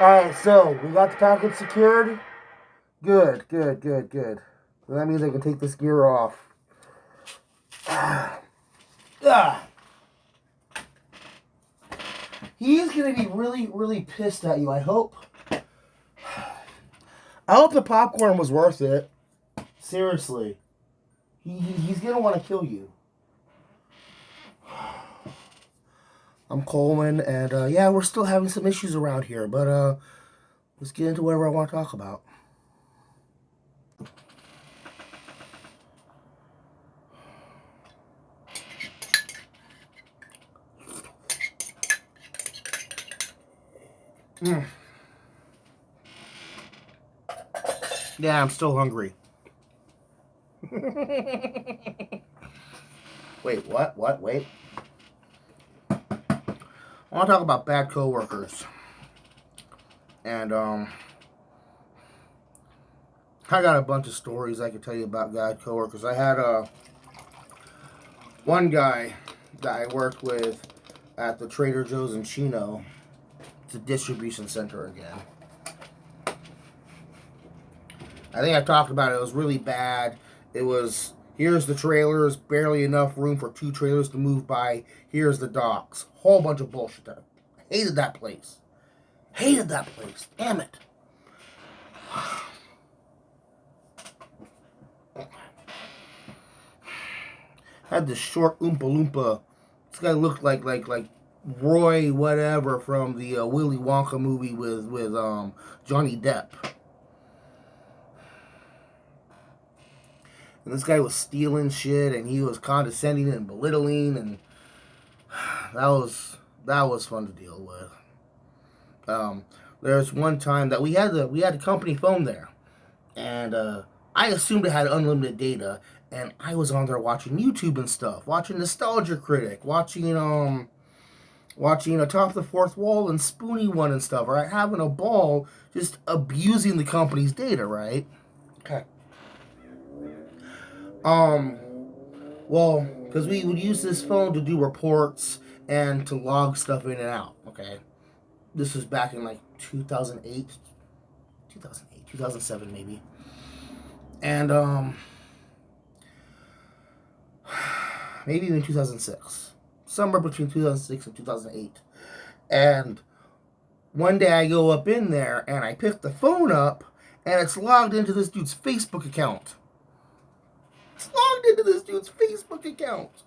Alright, so we got the package secured. Good, good, good, good. So that means I can take this gear off. Ah. He's gonna be really, really pissed at you, I hope. I hope the popcorn was worth it. Seriously. He's gonna want to kill you. I'm Colwen, and yeah, we're still having some issues around here, but let's get into whatever I want to talk about. Yeah, I'm still hungry. Wait, what? What? Wait. I want to talk about bad coworkers. And I got a bunch of stories I could tell you about bad coworkers. I had one guy that I worked with at the Trader Joe's in Chino. It's a distribution center again. I think I talked about it. It was really bad. It was, here's the trailers, barely enough room for 2 trailers to move by. Here's the docks. Whole bunch of bullshit. I hated that place. Hated that place. Damn it. Had this short Oompa Loompa. This guy looked like Roy whatever from the Willy Wonka movie with Johnny Depp. And this guy was stealing shit, and he was condescending and belittling, and that was fun to deal with. There's one time that we had the company phone there, and I assumed it had unlimited data, and I was on there watching YouTube and stuff, watching Nostalgia Critic, watching Atop the Fourth Wall and Spoonie One and stuff, right? Having a ball, just abusing the company's data, right? Okay. Well, because we would use this phone to do reports and to log stuff in and out, okay? This was back in like 2008, 2007 maybe. And, maybe even 2006. Somewhere between 2006 and 2008. And one day I go up in there and I pick the phone up and it's logged into this dude's Facebook account. It's logged into this dude's Facebook account.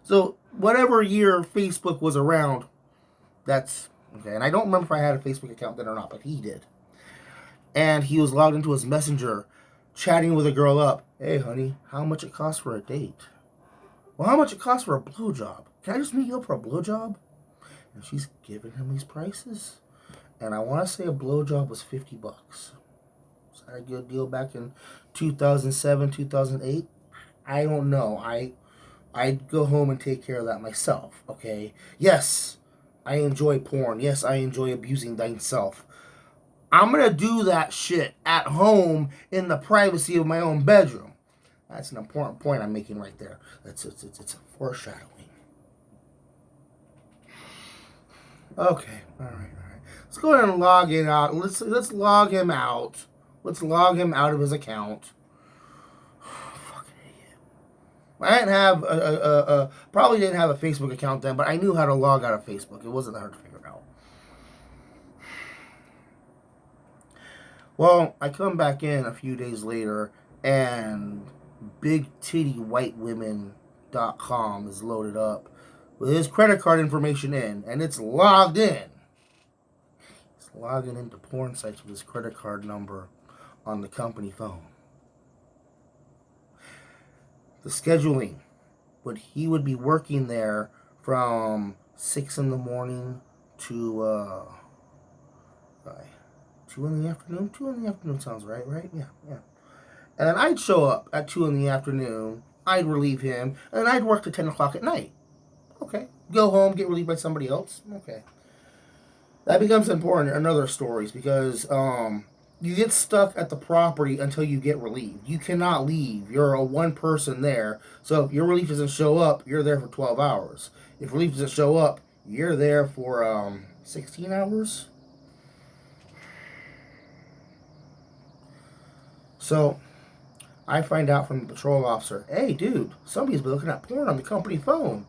So whatever year Facebook was around, that's okay. And I don't remember if I had a Facebook account then or not, but he did. And he was logged into his messenger, chatting with a girl up. Hey, honey, how much it costs for a date? Well, how much it costs for a blowjob? Can I just meet you up for a blowjob? And she's giving him these prices. And I want to say a blowjob was $50. Was that a good deal back in 2007, 2008? I don't know. I'd go home and take care of that myself, okay? Yes, I enjoy porn. Yes, I enjoy abusing thyself. I'm going to do that shit at home in the privacy of my own bedroom. That's an important point I'm making right there. It's a foreshadowing. Okay, all right. Let's go ahead and log in out. Let's log him out. Let's log him out of his account. Fucking idiot. I didn't have probably didn't have a Facebook account then, but I knew how to log out of Facebook. It wasn't that hard to figure out. Well, I come back in a few days later, and BigTittyWhiteWomen.com is loaded up with his credit card information in, and it's logged in. He's logging into porn sites with his credit card number on the company phone. The scheduling, but he would be working there from 6 in the morning to 2 in the afternoon. 2 in the afternoon sounds right? Yeah. And then I'd show up at 2 in the afternoon. I'd relieve him, and I'd work to 10 o'clock at night. Okay. Go home, get relieved by somebody else. Okay. That becomes important in other stories because you get stuck at the property until you get relieved. You cannot leave. You're a one person there. So if your relief doesn't show up, you're there for 12 hours. If relief doesn't show up, you're there for 16 hours. So I find out from the patrol officer, hey, dude, somebody's been looking at porn on the company phone.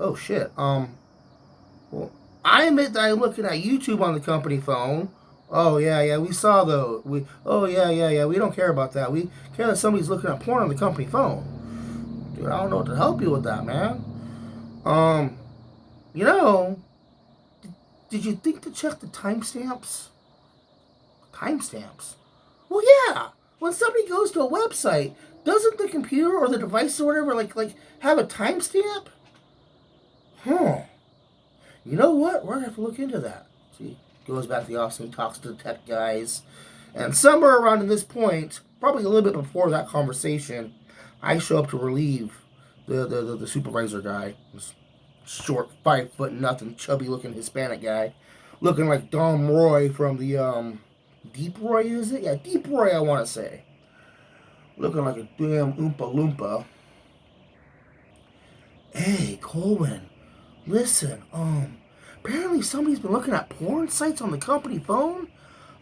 Oh, shit. Well, I admit that I'm looking at YouTube on the company phone. Oh, yeah, we saw those. Yeah. We don't care about that. We care that somebody's looking at porn on the company phone. Dude, I don't know what to help you with that, man. Um, you know, did you think to check the timestamps? Timestamps? Well, yeah. When somebody goes to a website, doesn't the computer or the device or whatever like have a timestamp? Huh. You know what? We're gonna have to look into that. See, goes back to the office and talks to the tech guys, and somewhere around in this point, probably a little bit before that conversation, I show up to relieve the supervisor guy, this short 5 foot nothing, chubby looking Hispanic guy, looking like Dom Roy from the Deep Roy, is it? Yeah, Deep Roy, I want to say. Looking like a damn Oompa Loompa. Hey, Colwen, listen, apparently somebody's been looking at porn sites on the company phone.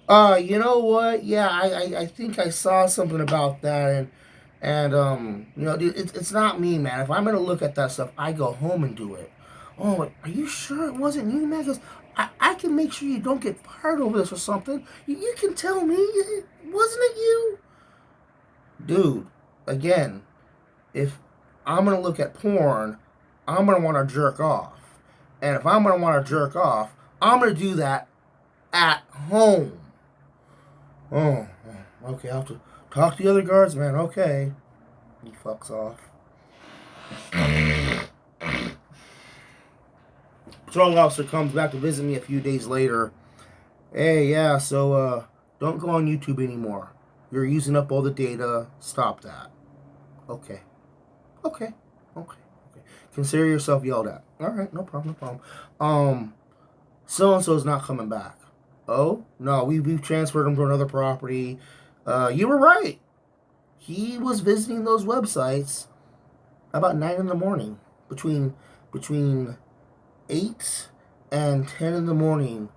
You know what? Yeah, I think I saw something about that, and dude, it's not me, man. If I'm gonna look at that stuff, I go home and do it. Oh, are you sure it wasn't you, man? Because I can make sure you don't get fired over this or something. You can tell me, wasn't it you? Dude, again, if I'm gonna look at porn, I'm gonna want to jerk off, and if I'm gonna want to jerk off, I'm gonna do that at home. Oh, okay. I'll have to talk to the other guards, man. Okay, he fucks off. Patrol officer comes back to visit me a few days later. Hey, yeah. So don't go on YouTube anymore. You're using up all the data. Stop that. Okay. Okay. Okay. Consider yourself yelled at. All right, no problem, no problem. So and so's not coming back. Oh no, we've transferred him to another property. You were right. He was visiting those websites about 9 in the morning, between 8 and 10 in the morning,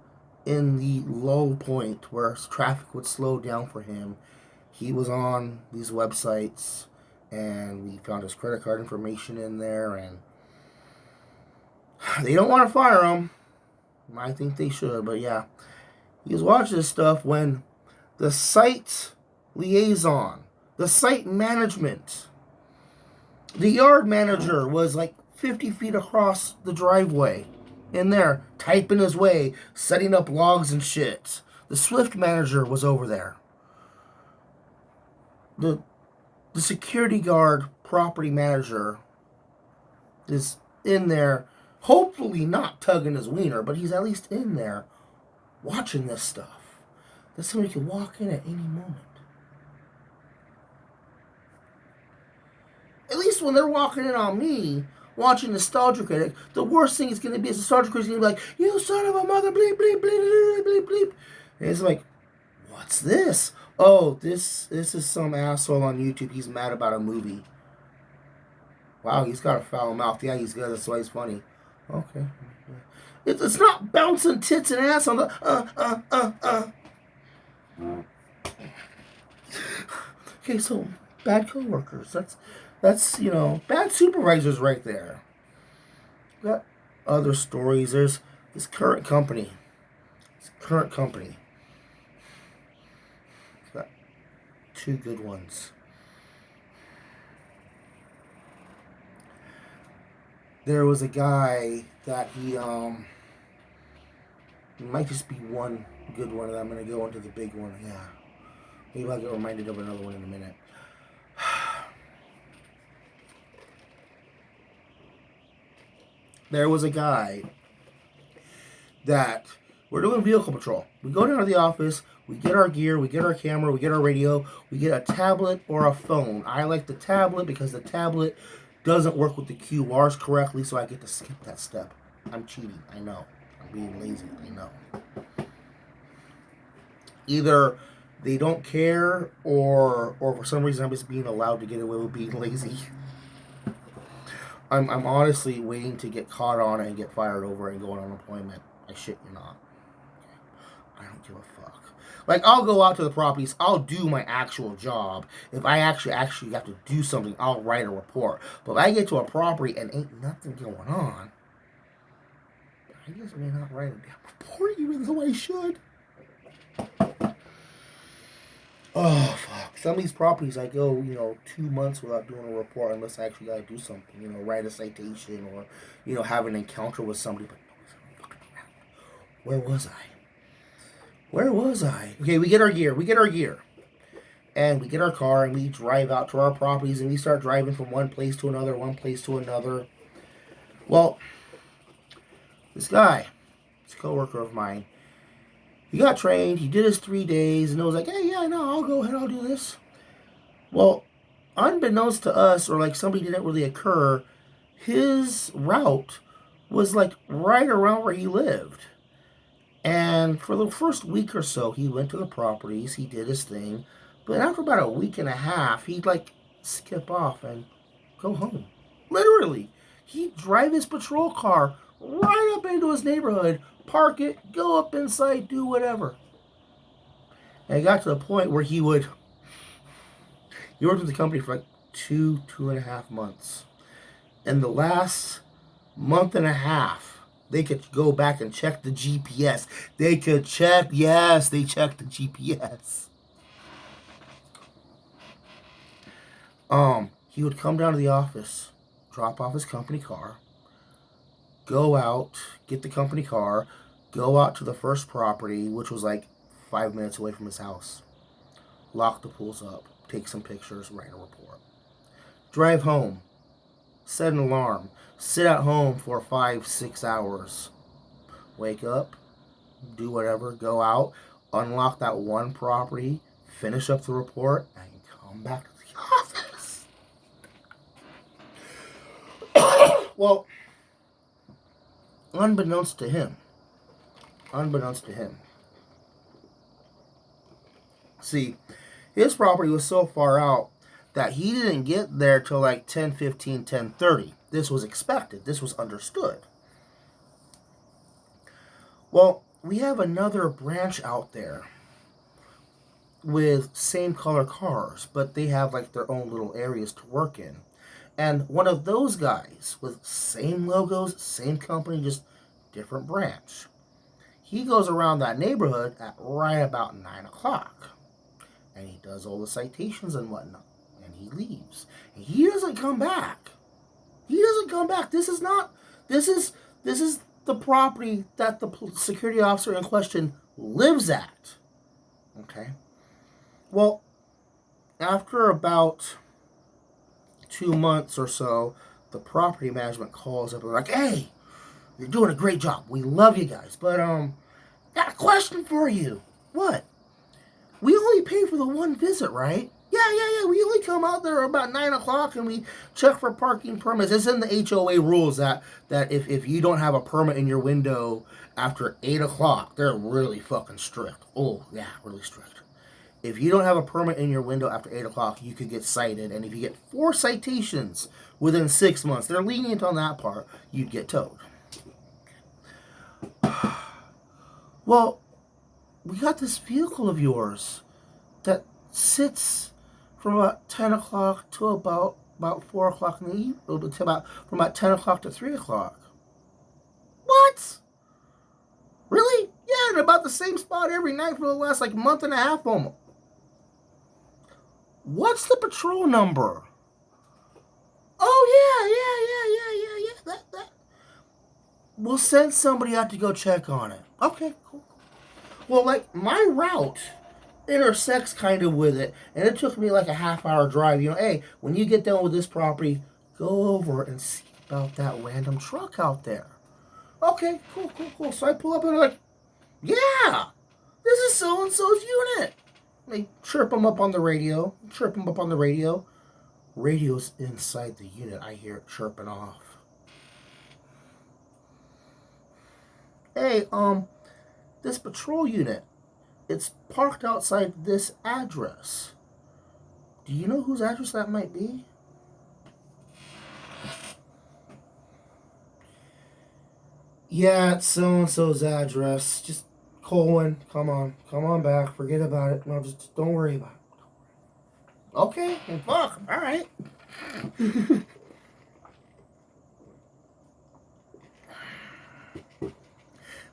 in the low point where traffic would slow down for him. He was on these websites, and we found his credit card information in there, and they don't want to fire him. I think they should, but yeah. He was watching this stuff when the site liaison, the site management, the yard manager was like 50 feet across the driveway in there, typing his way, setting up logs and shit. The Swift manager was over there. The security guard property manager is in there, hopefully not tugging his wiener, but he's at least in there watching this stuff. That somebody could walk in at any moment. At least when they're walking in on me, watching Nostalgia Critic, the worst thing is going to be is Nostalgia Critic is going to be like, you son of a mother, bleep, bleep, bleep, bleep, bleep, bleep. And it's like, what's this? Oh, this is some asshole on YouTube. He's mad about a movie. Wow, he's got a foul mouth. Yeah, he's good. That's why he's funny. Okay. It's not bouncing tits and ass on the Okay, so bad coworkers. That's bad supervisors right there. Got other stories. There's this current company. Got two good ones. There was a guy that he might just be one good one, and I'm gonna go into the big one. Yeah, maybe I'll get reminded of another one in a minute. There was a guy that we're doing vehicle patrol. We go down to the office, we get our gear, we get our camera, we get our radio, we get a tablet or a phone. I like the tablet because the tablet doesn't work with the QRs correctly, so I get to skip that step. I'm cheating, I know. I'm being lazy, I know. Either they don't care, or for some reason I'm just being allowed to get away with being lazy. I'm honestly waiting to get caught on it and get fired over and go on unemployment. I shit you not. I don't give a fuck. Like, I'll go out to the properties. I'll do my actual job. If I actually have to do something, I'll write a report. But if I get to a property and ain't nothing going on, I just may not write a damn report even though I should. Oh, fuck. Some of these properties, I go, 2 months without doing a report unless I actually got to do something. Write a citation or, have an encounter with somebody. But where was I? Where was I? Okay, we get our gear. And we get our car and we drive out to our properties and we start driving from one place to another. Well, this guy, this coworker of mine, he got trained. He did his 3 days and it was like, hey, yeah, no, I'll go ahead. I'll do this. Well, unbeknownst to us, or like somebody didn't really occur, his route was like right around where he lived. And for the first week or so, he went to the properties, he did his thing. But after about a week and a half, he'd like skip off and go home. Literally. He'd drive his patrol car right up into his neighborhood, park it, go up inside, do whatever. And it got to the point where he worked with the company for like 2.5 months. In the last month and a half, they could go back and check the GPS. They checked the GPS. He would come down to the office, drop off his company car, go out, get the company car, go out to the first property, which was like 5 minutes away from his house, lock the pools up, take some pictures, write a report. Drive home, set an alarm, sit at home for 5-6 hours, wake up, do whatever, go out, unlock that one property, finish up the report, and come back to the office. Well, unbeknownst to him, see, his property was so far out that he didn't get there till like 10:15, 10:30. This was expected. This was understood. Well, we have another branch out there with same color cars, but they have like their own little areas to work in. And one of those guys with same logos, same company, just different branch. He goes around that neighborhood at right about 9 o'clock. And he does all the citations and whatnot. And he leaves. And he doesn't come back. This is the property that the security officer in question lives at. Okay. Well, after about 2 months or so, the property management calls up and like, hey, you're doing a great job. We love you guys. But got a question for you. What? We only pay for the one visit, right? Yeah. We only come out there about 9 o'clock and we check for parking permits. It's in the HOA rules that if you don't have a permit in your window after 8 o'clock, they're really fucking strict. Oh, yeah, really strict. If you don't have a permit in your window after 8 o'clock, you could get cited. And if you get 4 citations within 6 months, they're lenient on that part, you'd get towed. Well, we got this vehicle of yours that sits from about 10 o'clock to about 4 o'clock in the evening, from about 10 o'clock to 3 o'clock. What? Really? Yeah, in about the same spot every night for the last like month and a half almost. What's the patrol number? Oh, yeah. That. We'll send somebody out to go check on it. Okay, cool. Well, like, my route intersects kind of with it, and it took me like a half-hour drive. Hey, when you get done with this property, go over and see about that random truck out there. Okay, cool. So I pull up and I'm like, yeah, this is so-and-so's unit. They chirp them up on the radio. Radio's inside the unit. I hear it chirping off. Hey, this patrol unit, it's parked outside this address. Do you know whose address that might be? Yeah, it's so-and-so's address. Just Colwen, come on back. Forget about it. No, just don't worry about it. Okay, well, fuck. All right.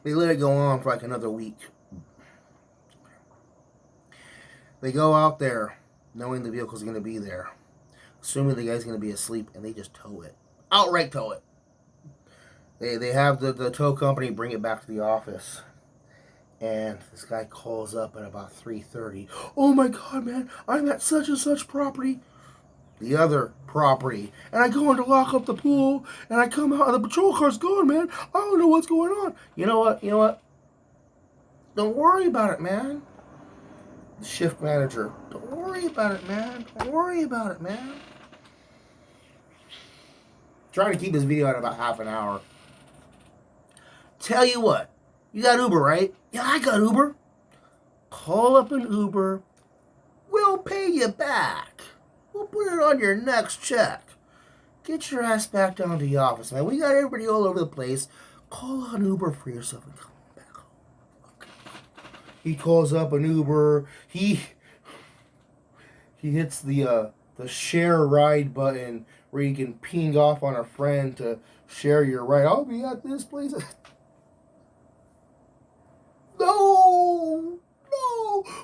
They let it go on for like another week. They go out there knowing the vehicle's going to be there, assuming the guy's going to be asleep, and they just tow it. Outright tow it. They have the tow company bring it back to the office. And this guy calls up at about 3:30. Oh my God, man, I'm at such and such property. The other property. And I go in to lock up the pool, and I come out, and the patrol car's gone, man. I don't know what's going on. You know what? Don't worry about it, man. The shift manager. Don't worry about it, man. Don't worry about it, man. Trying to keep this video at about half an hour. Tell you what. You got Uber, right? Yeah, I got Uber. Call up an Uber. We'll pay you back. We'll put it on your next check. Get your ass back down to the office, man. We got everybody all over the place. Call on Uber for yourself and come back home. Okay. He calls up an Uber. He hits the share ride button where you can ping off on a friend to share your ride. I'll be at this place. No!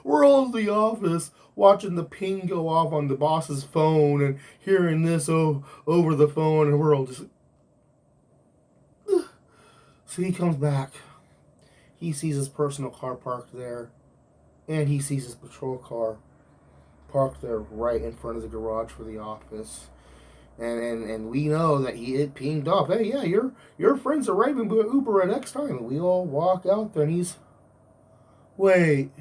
We're all in the office watching the ping go off on the boss's phone and hearing this over the phone, and we're all just... So he comes back. He sees his personal car parked there, and he sees his patrol car parked there right in front of the garage for the office. And we know that he had pinged off. Hey, yeah, your friend's arriving by Uber at X time. And we all walk out there, and he's... Wait,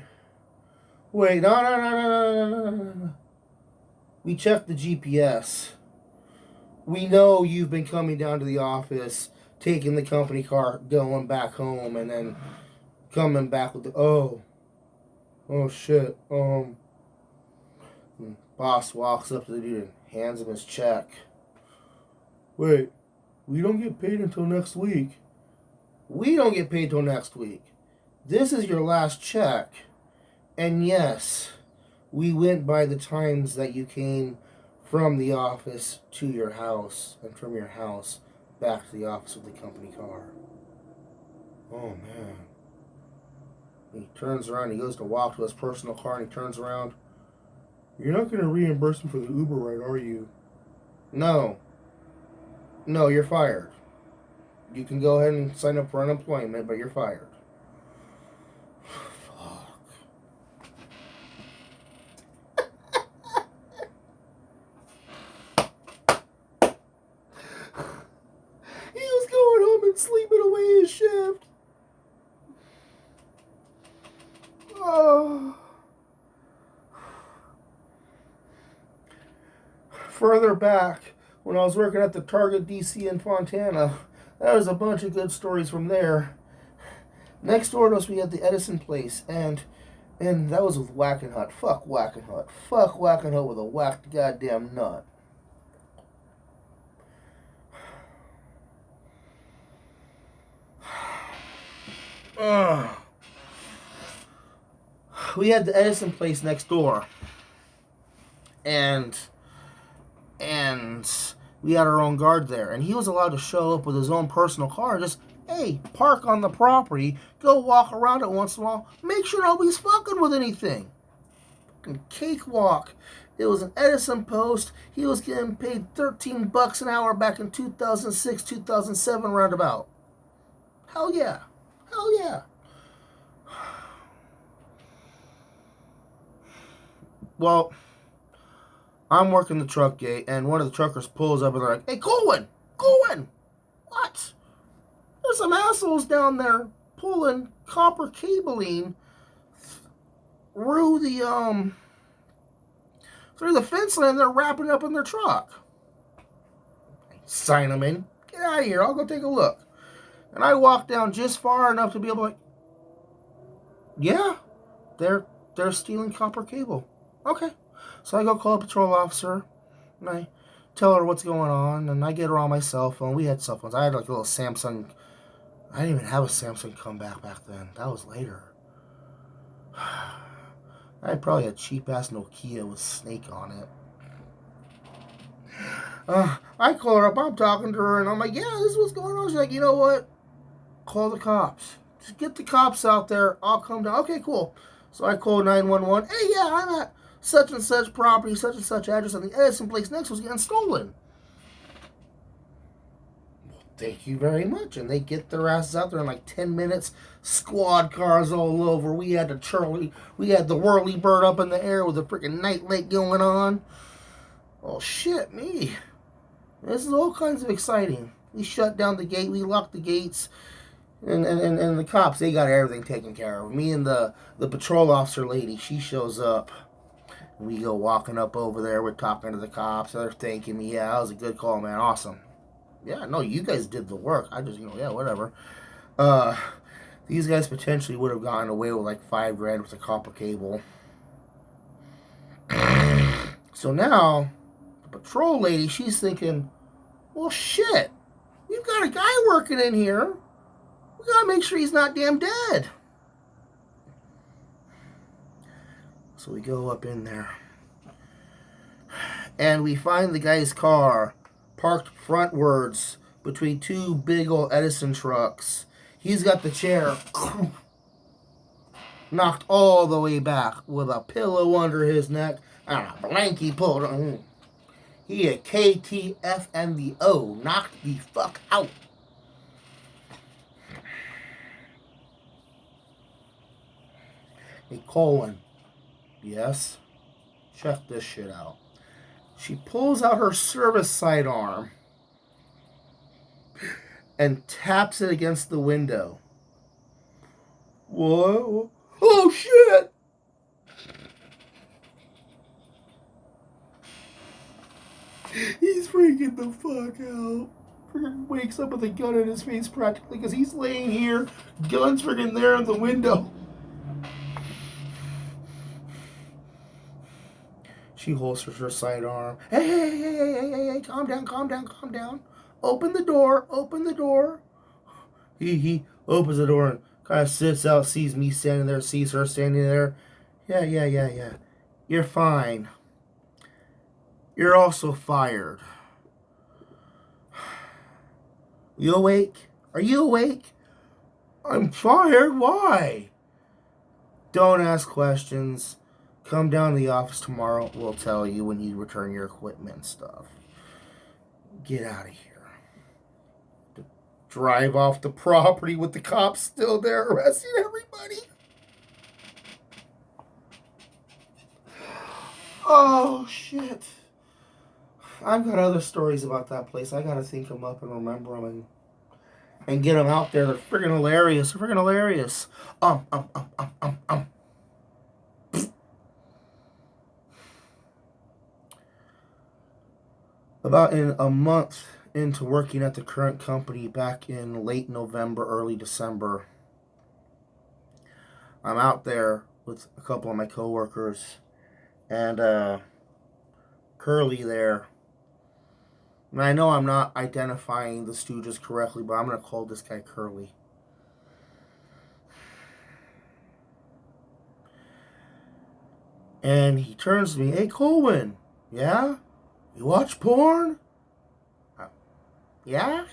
no. We checked the GPS. We know you've been coming down to the office, taking the company car, going back home, and then coming back with the, oh shit. Boss walks up to the dude and hands him his check. Wait, we don't get paid until next week. We don't get paid till next week. This is your last check. And yes, we went by the times that you came from the office to your house, and from your house back to the office with the company car. Oh, man. He turns around, he goes to walk to his personal car, and he turns around. You're not going to reimburse him for the Uber ride, are you? No, you're fired. You can go ahead and sign up for unemployment, but you're fired. Sleeping away his shift. Oh. Further back, when I was working at the Target DC in Fontana, there was a bunch of good stories from there. Next door to us, we had the Edison place, and that was with Wackenhut. Fuck Wackenhut. Fuck Wackenhut with a whacked goddamn nut. We had the Edison place next door, and we had our own guard there, and he was allowed to show up with his own personal car, just, hey, park on the property, go walk around it once in a while, make sure nobody's fucking with anything. Fucking cakewalk. It was an Edison post. He was getting paid $13 an hour back in 2006, 2007 roundabout. Hell yeah. Well, I'm working the truck gate, and one of the truckers pulls up, and they're like, hey, Colwen! What? There's some assholes down there pulling copper cabling through the fence line. They're wrapping it up in their truck. Sign them in. Get out of here. I'll go take a look. And I walk down just far enough to be able to, yeah, they're stealing copper cable. Okay. So I go call a patrol officer, and I tell her what's going on, and I get her on my cell phone. We had cell phones. I had like a little Samsung. I didn't even have a Samsung comeback back then. That was later. I had probably a cheap-ass Nokia with Snake on it. I call her up. I'm talking to her, and I'm like, yeah, this is what's going on. She's like, you know what? Call the cops. Just get the cops out there. I'll come down. Okay, cool. So I call 911. Hey, yeah, I'm at such and such property, such and such address, and the Edison place next was getting stolen. Well, thank you very much. And they get their asses out there in like 10 minutes. Squad cars all over. We had the whirly bird up in the air with a freaking night light going on. Oh, shit, me. This is all kinds of exciting. We shut down the gate. We locked the gates. And the cops, they got everything taken care of. Me and the patrol officer lady, she shows up. We go walking up over there. We're talking to the cops. They're thanking me. Yeah, that was a good call, man. Awesome. Yeah, no, you guys did the work. I just, yeah, whatever. These guys potentially would have gotten away with like $5,000 with a copper cable. So now, the patrol lady, she's thinking, well, shit. We've got a guy working in here. We gotta make sure he's not damn dead. So we go up in there. And we find the guy's car parked frontwards between two big old Edison trucks. He's got the chair knocked all the way back with a pillow under his neck and a blankie pulled on. He had KTF and the O. Knocked the fuck out. Hey, Colwen. Yes? Check this shit out. She pulls out her service sidearm and taps it against the window. Whoa. Oh, shit! He's freaking the fuck out. Freaking wakes up with a gun in his face practically because he's laying here, gun's freaking there in the window. She holsters her sidearm. Hey, calm down. Open the door. He opens the door and kind of sits out, sees me standing there, sees her standing there. Yeah. You're fine. You're also fired. You awake? Are you awake? I'm fired? Why? Don't ask questions. Come down to the office tomorrow. We'll tell you when you return your equipment and stuff. Get out of here. Drive off the property with the cops still there arresting everybody. Oh, shit. I've got other stories about that place. I gotta think them up and remember them and get them out there. They're friggin' hilarious. About in a month into working at the current company back in late November, early December, I'm out there with a couple of my coworkers and Curly there. And I know I'm not identifying the Stooges correctly, but I'm going to call this guy Curly. And he turns to me, hey, Colwen, yeah? You watch porn? Yeah.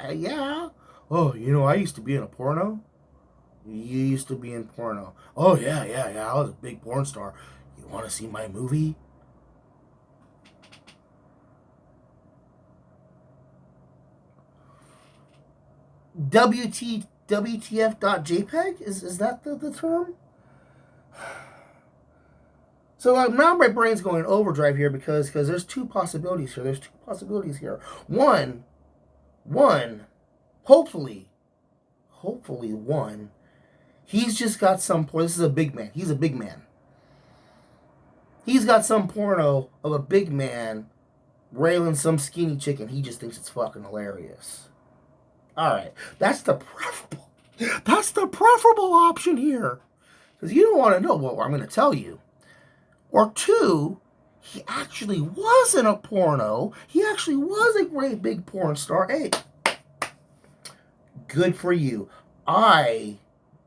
Oh, I used to be in a porno? You used to be in porno. Oh, yeah. I was a big porn star. You want to see my movie? WTF.jpg? Is that the term? So now my brain's going overdrive here because there's two possibilities here. One, hopefully one, he's just got some porn. This is a big man. He's a big man. He's got some porno of a big man railing some skinny chick and he just thinks it's fucking hilarious. Alright, that's the preferable option here. Because you don't want to know what I'm going to tell you. Or two, he actually was in a porno. He actually was a great big porn star. Hey, good for you. I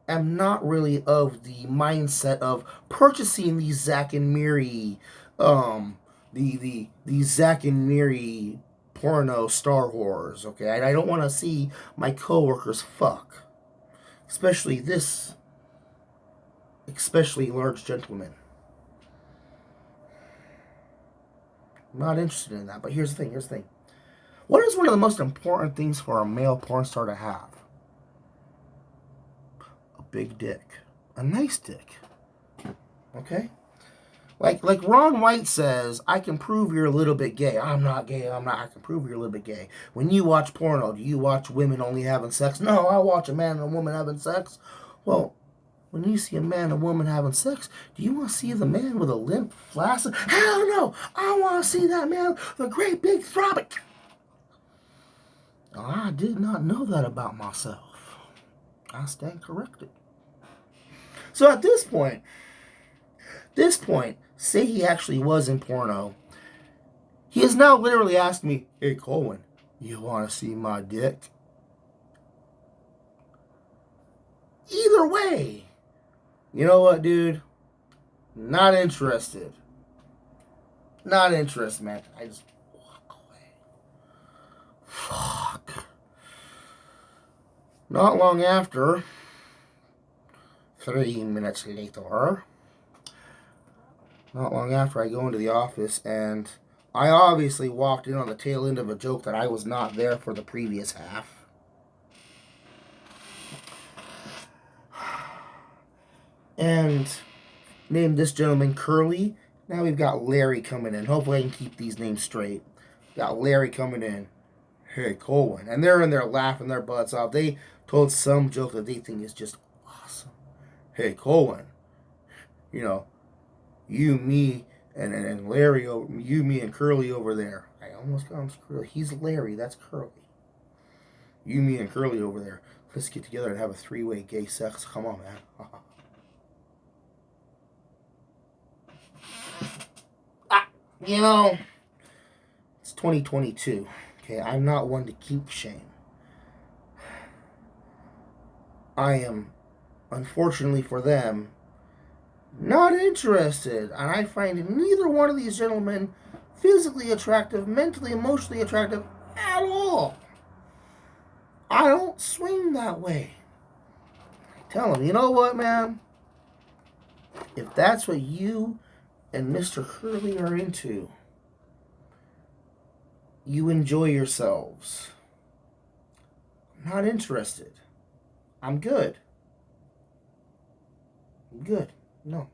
am not really of the mindset of purchasing these Zack and Miri, the Zack and Miri porno star whores. Okay, I don't want to see my coworkers fuck, especially this, especially large gentlemen. I'm not interested in that. But here's the thing. Here's the thing. What is one of the most important things for a male porn star to have? A big dick. A nice dick. Okay? Like Ron White says, I can prove you're a little bit gay. I'm not gay. I can prove you're a little bit gay. When you watch porno, do you watch women only having sex? No, I watch a man and a woman having sex. Well, when you see a man and a woman having sex, do you want to see the man with a limp, flaccid? Hell no! I want to see that man with a great big throbbing. I did not know that about myself. I stand corrected. So at this point, say he actually was in porno, he has now literally asked me, hey, Colwen, you want to see my dick? Either way, you know what, dude? Not interested. Not interested, man. I just walk away. Fuck. Not long after, 3 minutes later, not long after, I go into the office, and I obviously walked in on the tail end of a joke that I was not there for the previous half. And named this gentleman Curly. Now we've got Larry coming in. Hopefully I can keep these names straight. Got Larry coming in. Hey, Colwen. And they're in there laughing their butts off. They told some joke that they think is just awesome. Hey, Colwen. You know, you, me, and Larry, you, me, and Curly over there. I almost got him Curly. He's Larry. That's Curly. You, me, and Curly over there. Let's get together and have a 3-way gay sex. Come on, man. You know, it's 2022. Okay, I'm not one to kink shame. I am, unfortunately for them, not interested. And I find neither one of these gentlemen physically attractive, mentally, emotionally attractive at all. I don't swing that way. I tell them, you know what, man? If that's what you and Mr. Curly are into, you enjoy yourselves. I'm not interested. I'm good. I'm good. No.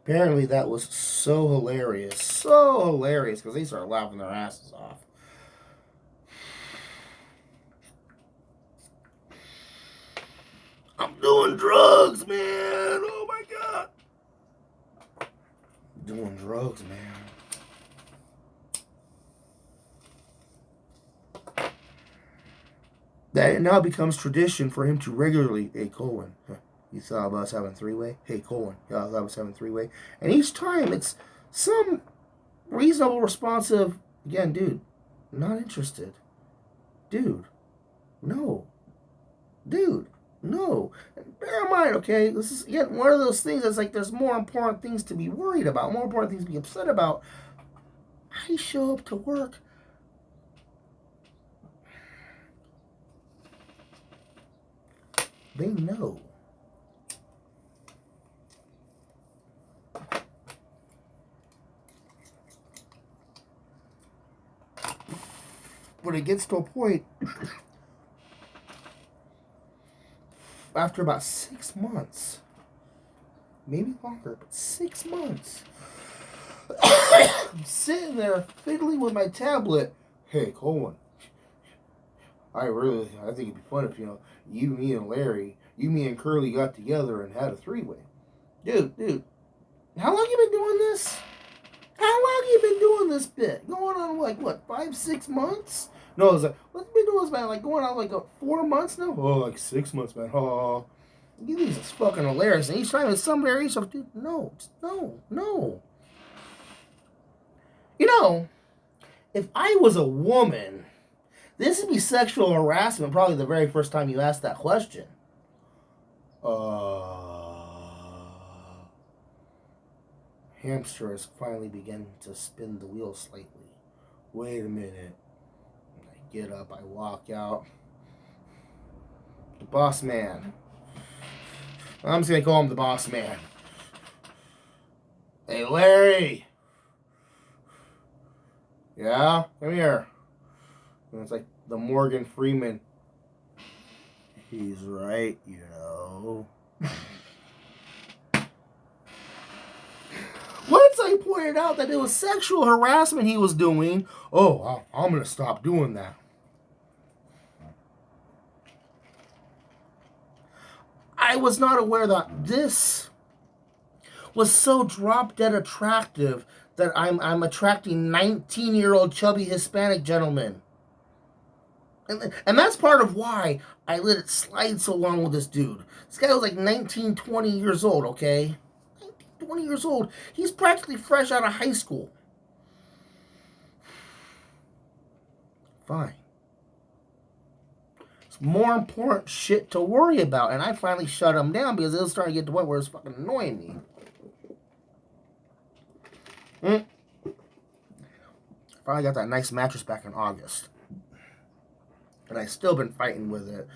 Apparently that was so hilarious, because they started laughing their asses off. I'm doing drugs, man. Oh my God. Doing drugs, man. That it now becomes tradition for him to regularly, hey, Colwen, you thought about us having 3-way? Hey, Colwen, you thought about us having 3-way? And each time it's some reasonable, responsive, again, dude, not interested. Dude, no. Dude, no. And bear in mind, okay, this is, again, one of those things that's like there's more important things to be worried about, more important things to be upset about. I show up to work. They know. But it gets to a point after about 6 months, maybe longer, but 6 months, I'm sitting there fiddling with my tablet. Hey, Colwen, I think it'd be fun if, you, me, and Larry, you, me, and Curly got together and had a 3-way. Dude, how long you been doing this? How long you been doing this bit? Going on, 5-6 months? No, it's like, what's been doing this, man? Like, going on, 4 months now? Oh, 6 months, man. Oh, you think it's fucking hilarious. And each time it's some variation of, dude, no. If I was a woman, This would be sexual harassment probably the very first time you asked that question. Hamster has finally begun to spin the wheel slightly. Wait a minute. I get up, I walk out. The boss man. I'm just going to call him the boss man. Hey, Larry. Yeah? Come here. And it's like the Morgan Freeman. He's right, you know. Once I pointed out that it was sexual harassment he was doing, I'm going to stop doing that. I was not aware that this was so drop dead attractive that I'm attracting 19-year-old chubby Hispanic gentlemen. And that's part of why I let it slide so long with this dude. This guy was like 19, 20 years old, okay? 19, 20 years old. He's practically fresh out of high school. Fine. It's more important shit to worry about. And I finally shut him down because it was starting to get to the point where it's fucking annoying me. Finally got that nice mattress back in August. And I've still been fighting with it.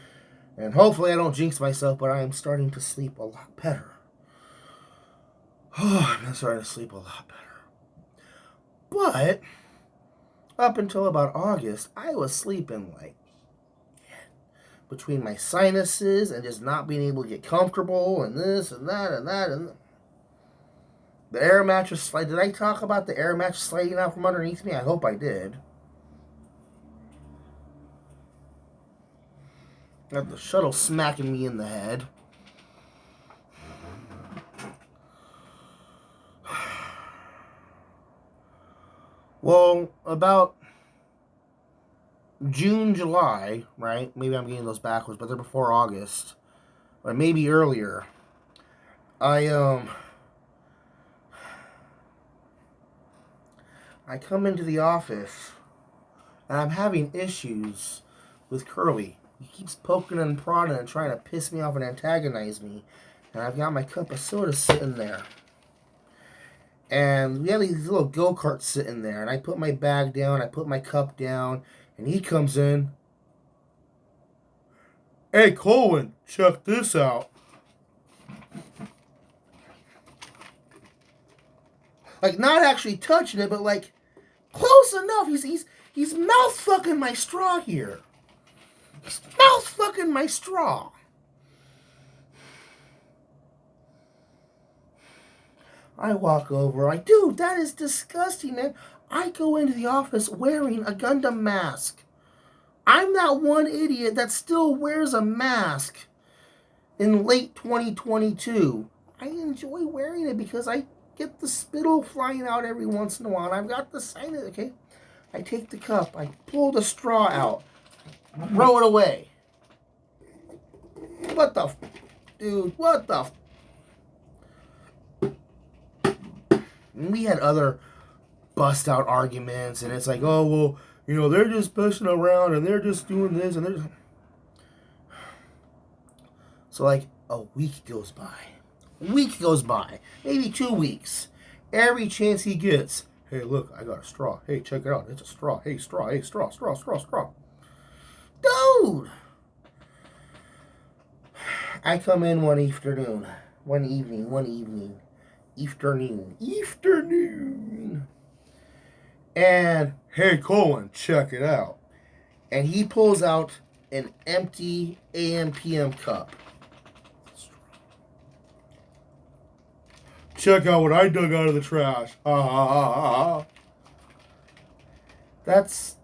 And hopefully I don't jinx myself, but I am starting to sleep a lot better. I'm starting to sleep a lot better. But up until about August, I was sleeping like between my sinuses and just not being able to get comfortable and this and that and that and the air mattress slide. Did I talk about the air mattress sliding out from underneath me? I hope I did. Got the shuttle smacking me in the head. Well, about June, July, right? Maybe I'm getting those backwards, but they're before August. Or maybe earlier. I come into the office and I'm having issues with Curly. He keeps poking and prodding and trying to piss me off and antagonize me. And I've got my cup of soda sitting there. And we have these little go-karts sitting there. And I put my bag down, I put my cup down, and he comes in. Hey, Colwen, check this out. Like, not actually touching it, but like, close enough. He's mouth fucking my straw here. He's mouth fucking my straw. I walk over, like, dude, that is disgusting, man. I go into the office wearing a Gundam mask. I'm that one idiot that still wears a mask in late 2022. I enjoy wearing it because I get the spittle flying out every once in a while. And I've got the sinus, okay? I take the cup, I pull the straw out, throw it away. What the dude, what the And we had other bust out arguments, and it's like, oh, well, you know, they're just pushing around and they're just doing this and they're. So, like, a week goes by. Maybe 2 weeks. Every chance he gets, hey, look, I got a straw. Hey, check it out. It's a straw. Hey, straw. Hey, straw. Dude! I come in one evening. And, hey, Colwen, check it out. And he pulls out an empty AM/PM cup. Check out what I dug out of the trash. That's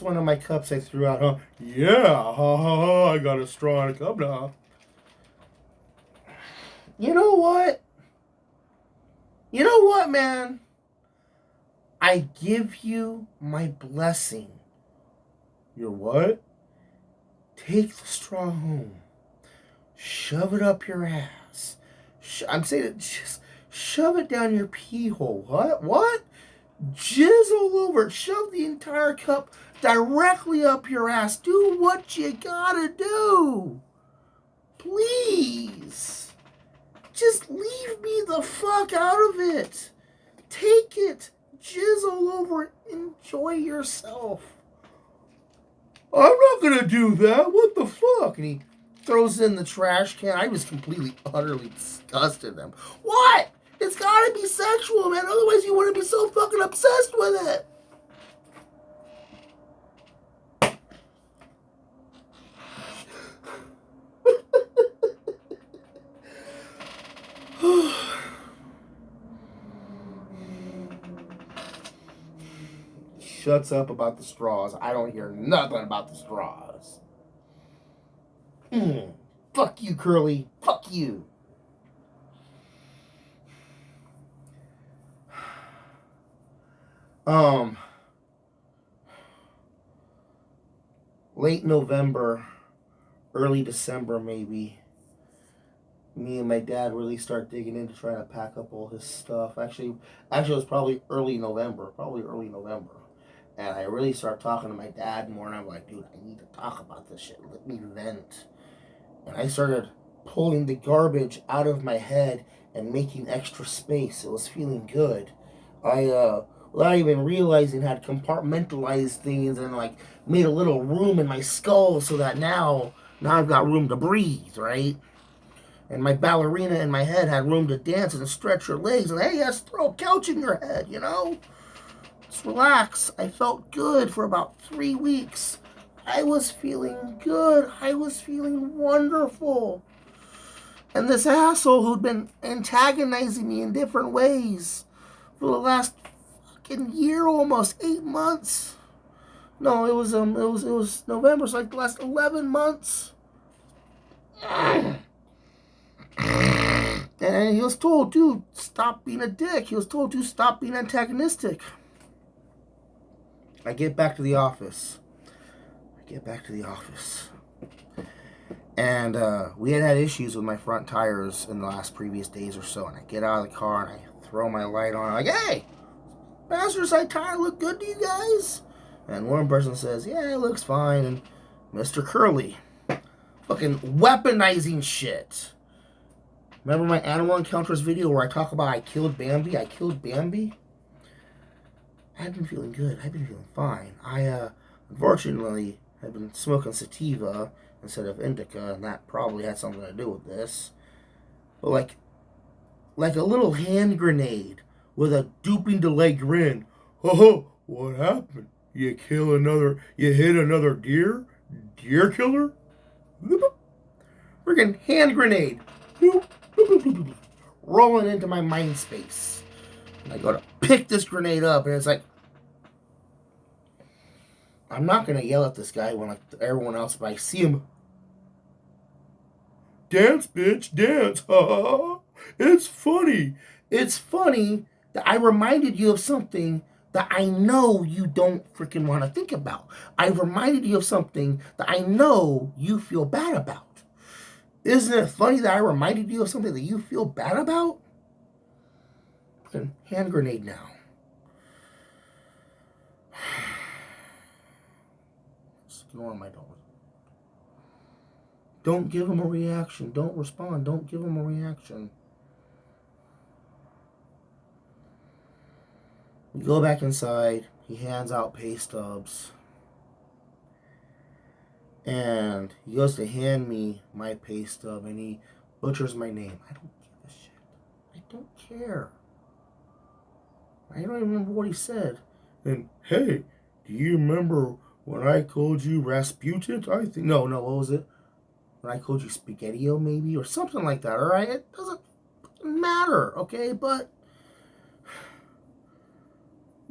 one of my cups I threw out, huh? Yeah, I got a straw and a cup now. You know what? Man? I give you my blessing. Your what? Take the straw home. Shove it up your ass. I'm saying it, just shove it down your pee hole. What? Jizz all over it. Shove the entire cup directly up your ass. Do what you gotta do. Please. Just leave me the fuck out of it. Take it. Jizzle over it. Enjoy yourself. I'm not gonna do that. What the fuck? And he throws it in the trash can. I was completely, utterly disgusted at him. What? It's gotta be sexual, man. Otherwise you wouldn't be so fucking obsessed with it. Shuts up about the straws. I don't hear nothing about the straws. Fuck you, Curly. Fuck you. Late November, early December maybe, me and my dad really start digging into trying to pack up all his stuff. Actually it was probably early November. And I really start talking to my dad more, and I'm like, dude, I need to talk about this shit. Let me vent. And I started pulling the garbage out of my head and making extra space. It was feeling good. Without even realizing, had compartmentalized things and like made a little room in my skull so that now I've got room to breathe, right? And my ballerina in my head had room to dance and stretch her legs. And hey, let's throw a couch in your head, you know? Just relax. I felt good for about 3 weeks. I was feeling good. I was feeling wonderful. And this asshole who'd been antagonizing me in different ways for the last fucking year, almost 8 months. No, it was November, so like the last 11 months. And he was told to stop being a dick. He was told to stop being antagonistic. I get back to the office. And we had issues with my front tires in the last previous days or so. And I get out of the car and I throw my light on. I'm like, hey, passenger side tire look good to you guys? And one person says, yeah, it looks fine. And Mr. Curly, fucking weaponizing shit. Remember my Animal Encounters video where I talk about I killed Bambi? I've been feeling good. I've been feeling fine. I, unfortunately, have been smoking sativa instead of indica, and that probably had something to do with this. But like a little hand grenade with a duping delay grin. Oh, what happened? You hit another deer? Deer killer? Freaking hand grenade. Rolling into my mind space. And I go to pick this grenade up, and it's like, I'm not going to yell at this guy when like everyone else, but I see him. Dance, bitch, dance. It's funny. It's funny that I reminded you of something that I know you don't freaking want to think about. I reminded you of something that I know you feel bad about. Isn't it funny that I reminded you of something that you feel bad about? Hand grenade now. Just ignore my dog. Don't give him a reaction. Don't respond. Don't give him a reaction. We go back inside. He hands out pay stubs. And he goes to hand me my pay stub and he butchers my name. I don't give a shit. I don't care. I don't even remember what he said. And, hey, do you remember when I called you Rasputin? No, what was it? When I called you Spaghetti-O, maybe? Or something like that, alright? It doesn't matter, okay? But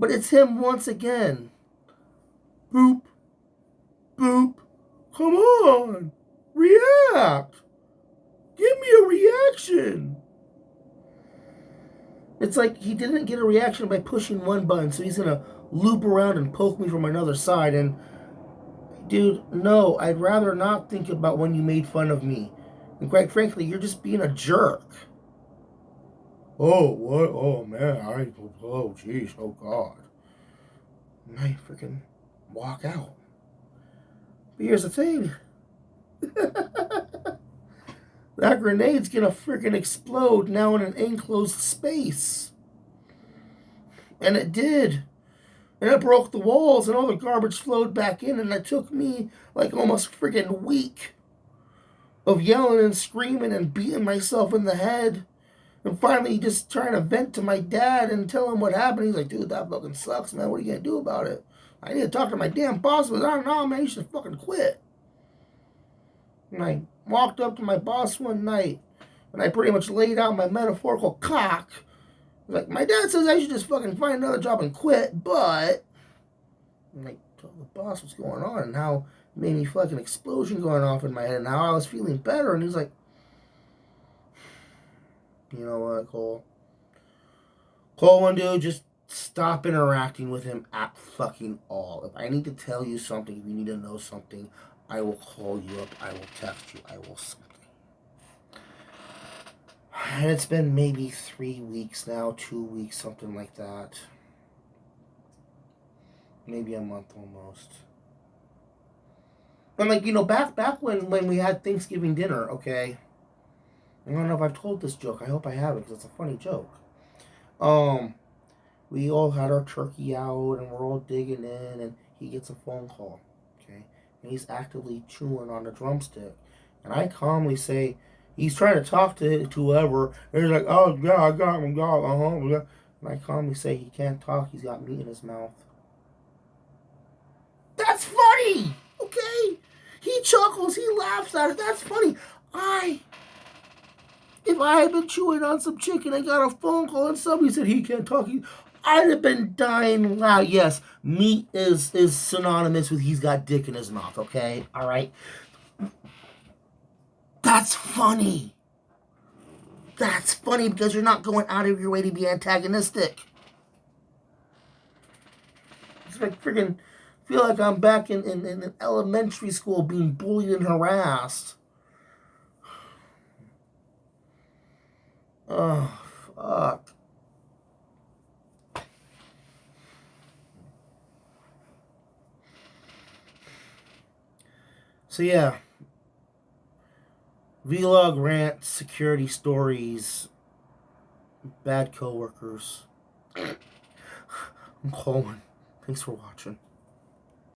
it's him once again. Boop. Boop. Come on. React. Give me a reaction. It's like he didn't get a reaction by pushing one button, so he's going to loop around and poke me from another side. And, dude, no, I'd rather not think about when you made fun of me. And quite frankly, you're just being a jerk. Oh, what? Oh, man. Oh, jeez. Oh, God. walk out. But here's the thing. That grenade's gonna freaking explode now in an enclosed space. And it did. And it broke the walls and all the garbage flowed back in, and it took me like almost a freaking week of yelling and screaming and beating myself in the head. And finally just trying to vent to my dad and tell him what happened. He's like, dude, that fucking sucks, man. What are you gonna do about it? I need to talk to my damn boss. But I don't know, man. You should fucking quit. And I walked up to my boss one night and I pretty much laid out my metaphorical cock. Like, my dad says I should just fucking find another job and quit, but... And I told the boss what's going on and how it made me fucking explosion going off in my head and how I was feeling better. And he's like, you know what, Cole? Colwen, dude, just stop interacting with him at fucking all. If I need to tell you something, if you need to know something, I will call you up, I will text you, I will something. And it's been maybe 3 weeks now, 2 weeks, something like that. Maybe a month almost. And like, you know, back when we had Thanksgiving dinner, okay? I don't know if I've told this joke. I hope I haven't because it's a funny joke. We all had our turkey out and we're all digging in and he gets a phone call, okay? And he's actively chewing on the drumstick. And I calmly say, he's trying to talk to whoever. And he's like, oh, yeah, I got him, And I calmly say, he can't talk. He's got meat in his mouth. That's funny, okay? He chuckles. He laughs at it. That's funny. If I had been chewing on some chicken and got a phone call and somebody said he can't talk, I'd have been dying loud. Yes, meat is synonymous with he's got dick in his mouth, okay? All right? That's funny. That's funny because you're not going out of your way to be antagonistic. It's like freaking feel like I'm back in elementary school being bullied and harassed. Oh, fuck. So yeah. Vlog rant, security stories, bad coworkers. I'm Colwen. Thanks for watching.